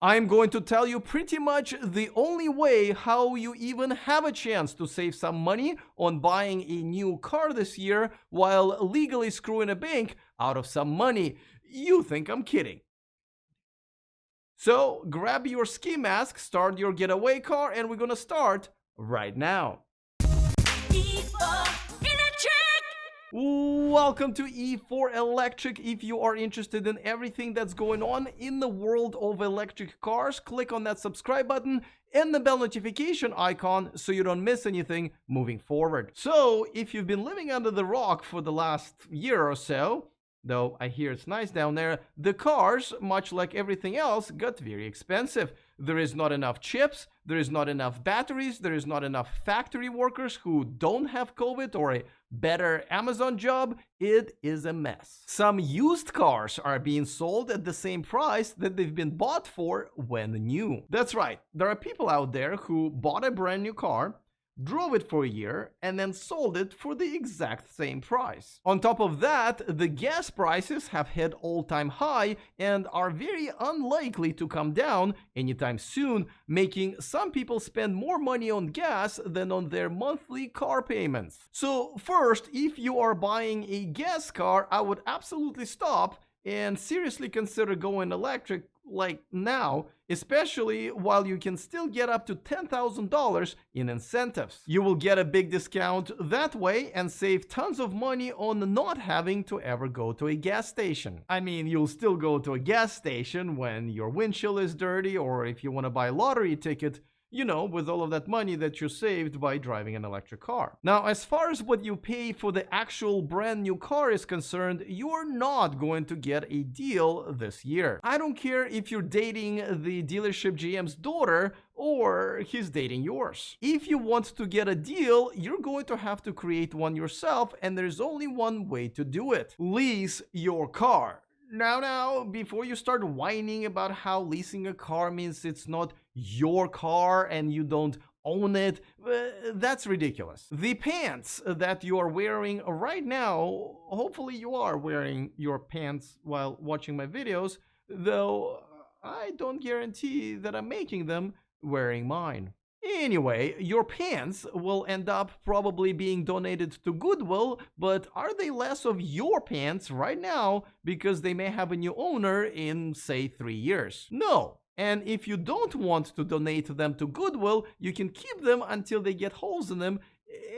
I'm going to tell you pretty much the only way how you even have a chance to save some money on buying a new car this year while legally screwing a bank out of some money. You think I'm kidding. So grab your ski mask, start your getaway car, and we're gonna start right now. Welcome to E4 Electric. If you are interested in everything that's going on in the world of electric cars, click on that subscribe button and the bell notification icon so you don't miss anything moving forward. So if you've been living under the rock for the last year or so, though I hear it's nice down there, the cars, much like everything else, got very expensive. There is not enough chips, there is not enough batteries, there is not enough factory workers who don't have COVID or a better Amazon job. It is a mess. Some used cars are being sold at the same price that they've been bought for when new. That's right, there are people out there who bought a brand new car, drove it for a year, and then sold it for the exact same price. On top of that, the gas prices have hit all-time high and are very unlikely to come down anytime soon, making some people spend more money on gas than on their monthly car payments. So first, if you are buying a gas car, I would absolutely stop and seriously consider going electric like now, especially while you can still get up to $10,000 in incentives. You will get a big discount that way and save tons of money on not having to ever go to a gas station. I mean, you'll still go to a gas station when your windshield is dirty or if you want to buy a lottery ticket, you know, with all of that money that you saved by driving an electric car. Now, as far as what you pay for the actual brand new car is concerned, you're not going to get a deal this year. I don't care if you're dating the dealership GM's daughter or he's dating yours. If you want to get a deal, you're going to have to create one yourself, and there's only one way to do it. Lease your car. Now, before you start whining about how leasing a car means it's not your car and you don't own it, that's ridiculous. The pants that you are wearing right now, hopefully you are wearing your pants while watching my videos, though I don't guarantee that I'm making them wearing mine. Anyway, your pants will end up probably being donated to Goodwill, but are they less of your pants right now because they may have a new owner in, say, 3 years? No. And if you don't want to donate them to Goodwill, you can keep them until they get holes in them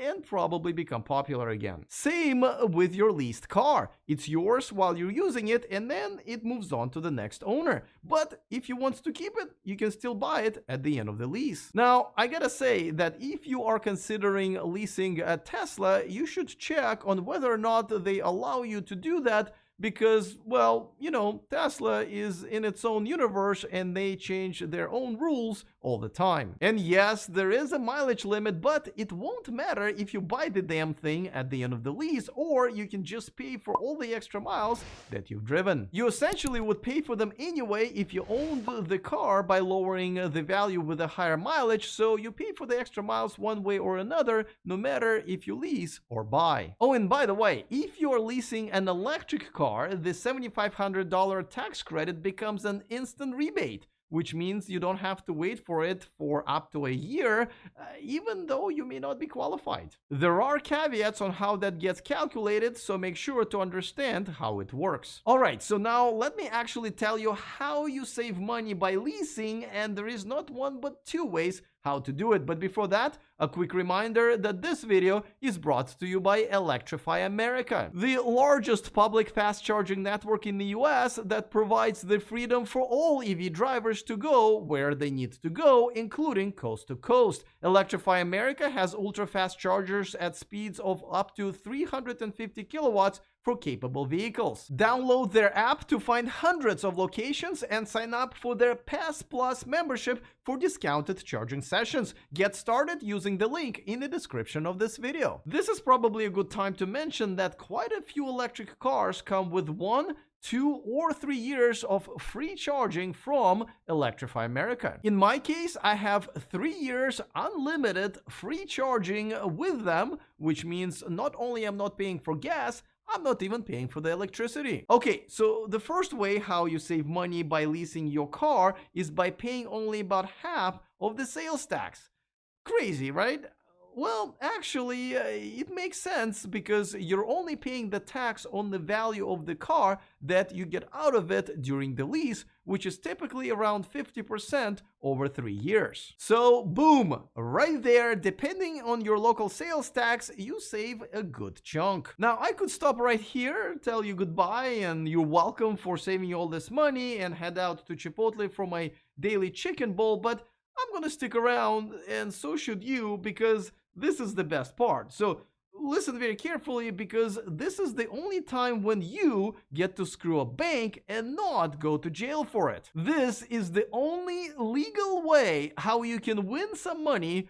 and probably become popular again. Same with your leased car. It's yours while you're using it and then it moves on to the next owner. But if you want to keep it, you can still buy it at the end of the lease. Now, I gotta say that if you are considering leasing a Tesla, you should check on whether or not they allow you to do that, because, well, you know, Tesla is in its own universe and they change their own rules all the time. And yes, there is a mileage limit, but it won't matter if you buy the damn thing at the end of the lease, or you can just pay for all the extra miles that you've driven. You essentially would pay for them anyway if you owned the car by lowering the value with a higher mileage, so you pay for the extra miles one way or another, no matter if you lease or buy. Oh, and by the way, if you're leasing an electric car, the $7,500 tax credit becomes an instant rebate, which means you don't have to wait for it for up to a year, even though you may not be qualified. There are caveats on how that gets calculated, so make sure to understand how it works. Alright, so now let me actually tell you how you save money by leasing, and there is not one but two ways how to do it. But before that, a quick reminder that this video is brought to you by Electrify America, the largest public fast charging network in the US that provides the freedom for all EV drivers to go where they need to go, including coast to coast. Electrify America has ultra fast chargers at speeds of up to 350 kilowatts for capable vehicles. Download their app to find hundreds of locations and sign up for their Pass Plus membership for discounted charging sessions. Get started using the link in the description of this video. This is probably a good time to mention that quite a few electric cars come with 1, 2, or 3 years of free charging from Electrify America. In my case, I have 3 years unlimited free charging with them, which means not only I'm not paying for gas, I'm not even paying for the electricity. Okay, so the first way how you save money by leasing your car is by paying only about half of the sales tax. Crazy, right? Well, actually, it makes sense because you're only paying the tax on the value of the car that you get out of it during the lease, which is typically around 50% over 3 years. So, boom, right there, depending on your local sales tax, you save a good chunk. Now, I could stop right here, tell you goodbye, and you're welcome for saving you all this money and head out to Chipotle for my daily chicken bowl, but I'm gonna stick around, and so should you, because this is the best part. So listen very carefully, because this is the only time when you get to screw a bank and not go to jail for it. This is the only legal way how you can win some money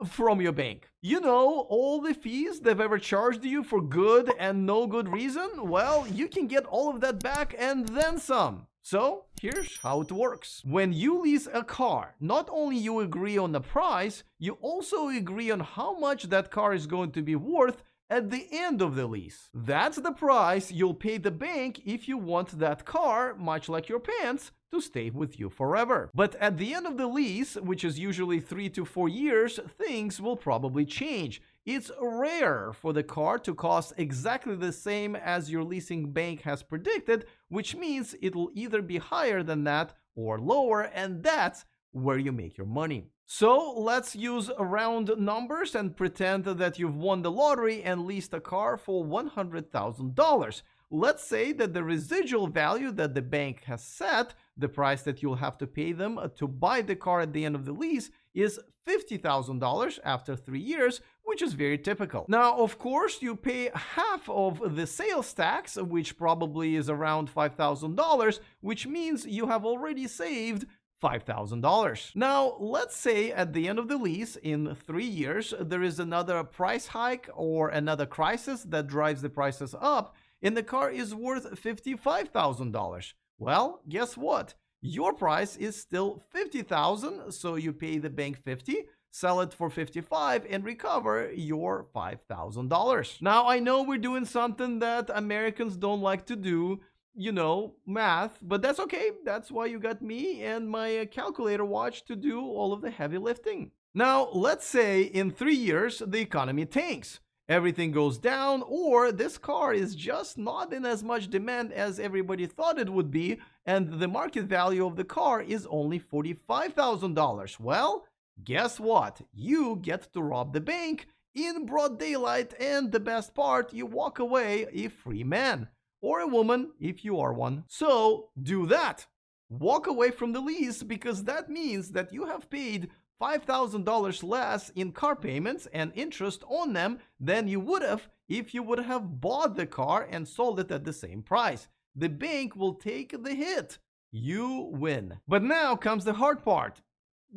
from your bank. You know, all the fees they've ever charged you for good and no good reason? Well, you can get all of that back and then some. So, here's how it works. When you lease a car, not only you agree on the price, you also agree on how much that car is going to be worth at the end of the lease. That's the price you'll pay the bank if you want that car, much like your pants, to stay with you forever. But at the end of the lease, which is usually 3 to 4 years, things will probably change. It's rare for the car to cost exactly the same as your leasing bank has predicted, which means it'll either be higher than that or lower, and that's where you make your money. So let's use round numbers and pretend that you've won the lottery and leased a car for $100,000. Let's say that the residual value that the bank has set, the price that you'll have to pay them to buy the car at the end of the lease, is $50,000 after 3 years, which is very typical. Now, of course, you pay half of the sales tax, which probably is around $5,000, which means you have already saved $5,000. Now, let's say at the end of the lease, in 3 years, there is another price hike or another crisis that drives the prices up, and the car is worth $55,000. Well, guess what? Your price is still $50,000, so you pay the bank $50,000, sell it for $55,000, and recover your $5,000. Now, I know we're doing something that Americans don't like to do, you know, math, but that's okay. That's why you got me and my calculator watch to do all of the heavy lifting. Now, let's say in 3 years, the economy tanks. Everything goes down, or this car is just not in as much demand as everybody thought it would be, and the market value of the car is only $45,000. Well, guess what? You get to rob the bank in broad daylight, and the best part, you walk away a free man. Or a woman, if you are one. So, do that. Walk away from the lease, because that means that you have paid $5,000 less in car payments and interest on them than you would have if you would have bought the car and sold it at the same price. The bank will take the hit. You win. But now comes the hard part,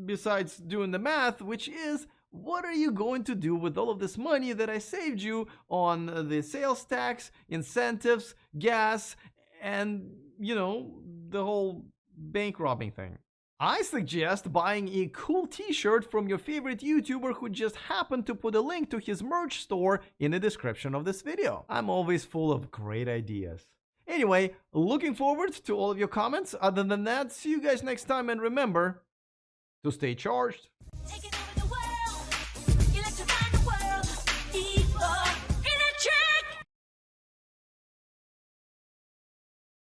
besides doing the math, which is, what are you going to do with all of this money that I saved you on the sales tax, incentives, gas, and, you know, the whole bank robbing thing? I suggest buying a cool t-shirt from your favorite YouTuber who just happened to put a link to his merch store in the description of this video. I'm always full of great ideas. Anyway, looking forward to all of your comments. Other than that, see you guys next time, and remember to stay charged.